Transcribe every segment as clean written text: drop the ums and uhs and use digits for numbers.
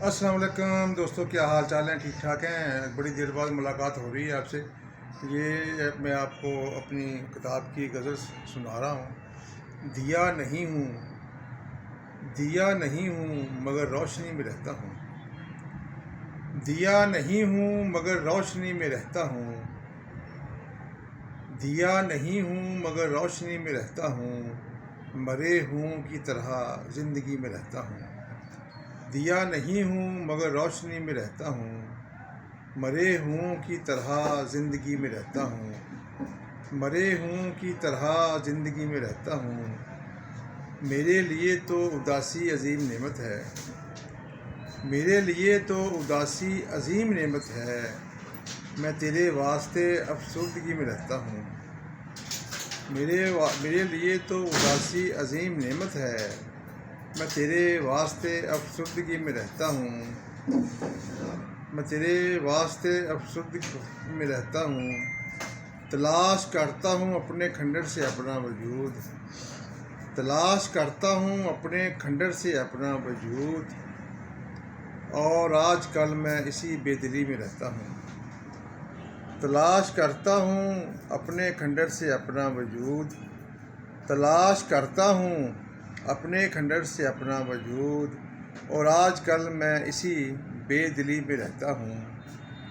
अस्सलाम वालेकुम दोस्तों, क्या हाल चाल हैं? ठीक ठाक हैं? बड़ी देर बाद मुलाकात हो रही है आपसे। ये मैं आपको अपनी किताब की गज़ल सुना रहा हूँ। दिया नहीं हूँ मगर रोशनी में रहता हूँ। दिया नहीं हूँ मगर रोशनी में रहता हूँ। दिया नहीं हूँ मगर रोशनी में रहता हूँ। मरे हूँ की तरह ज़िंदगी में रहता हूँ। दिया नहीं हूँ मगर रोशनी में रहता हूँ। मरे हूँ की तरह ज़िंदगी में रहता हूँ। मरे हूँ की तरह ज़िंदगी में रहता हूँ। मेरे लिए तो उदासी अजीम नेमत है। मेरे लिए तो उदासी अजीम नेमत है। मैं तेरे वास्ते अफसुर्दगी में रहता हूँ। मेरे लिए तो उदासी अजीम नेमत है। मैं तेरे वास्ते अफसुर्दगी में रहता हूँ। मैं तेरे वास्ते अफसुर्दगी में रहता हूँ। तलाश करता हूँ अपने खंडर से अपना वजूद। तलाश करता हूँ अपने खंडर से अपना वजूद। और आजकल मैं इसी बेदिली में रहता हूँ। तलाश करता हूँ अपने खंडर से अपना वजूद। तलाश करता हूँ अपने खंडर से अपना वजूद। और आजकल मैं इसी बेदिली में रहता हूँ।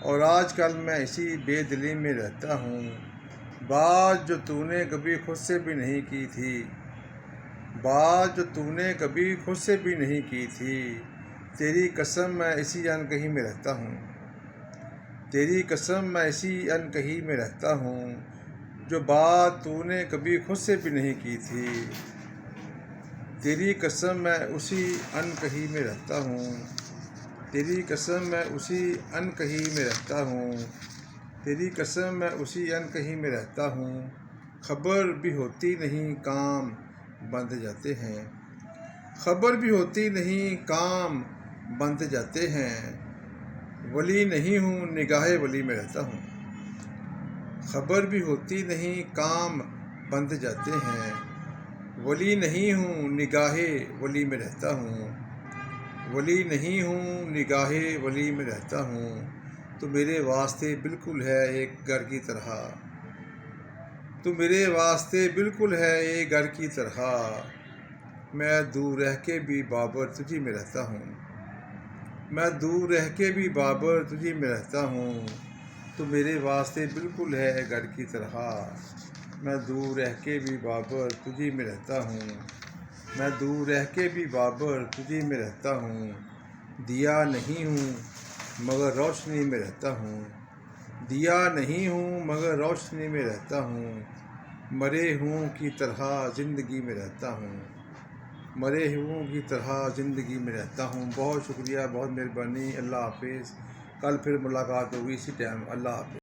और आजकल मैं इसी बेदिली में रहता हूँ। बात जो तूने कभी खुद से भी नहीं की थी। बात जो तूने कभी खुद से भी नहीं की थी। तेरी कसम मैं इसी अनकही में रहता हूँ। तेरी कसम मैं इसी अनकही में रहता हूँ। जो बात तूने कभी खुद से भी नहीं की थी। तेरी कसम मैं उसी अनकही में रहता हूँ। तेरी कसम मैं उसी अनकही में रहता हूँ। तेरी कसम मैं उसी अनकही में रहता हूँ। खबर भी होती नहीं काम बंध जाते हैं। खबर भी होती नहीं काम बंध जाते हैं। वली नहीं हूँ निगाहे वली में रहता हूँ। खबर भी होती नहीं काम बंध जाते हैं। वली नहीं हूँ निगाहे वली में रहता हूँ। वली नहीं हूँ निगाहे वली में रहता हूँ। तो मेरे वास्ते बिल्कुल है एक घर की तरह। तो मेरे वास्ते बिल्कुल है एक घर की तरह। मैं दूर रह के भी बाबर तुझी में रहता हूँ। मैं दूर रह के भी बाबर तुझी में रहता हूँ। तो मेरे वास्ते बिल्कुल है घर की तरह। मैं दूर रह के भी बाबर तुझी में रहता हूँ। मैं दूर रह के भी बाबर तुझी में रहता हूँ। दिया नहीं हूँ मगर रोशनी में रहता हूँ। दिया नहीं हूँ मगर रोशनी में रहता हूँ। मरे हूँ की तरह ज़िंदगी में रहता हूँ। मरे हुओं की तरह ज़िंदगी में रहता हूँ। बहुत शुक्रिया, बहुत मेहरबानी। अल्लाह हाफिज़। कल फिर मुलाकात होगी इसी टाइम। अल्लाह हाफिज़।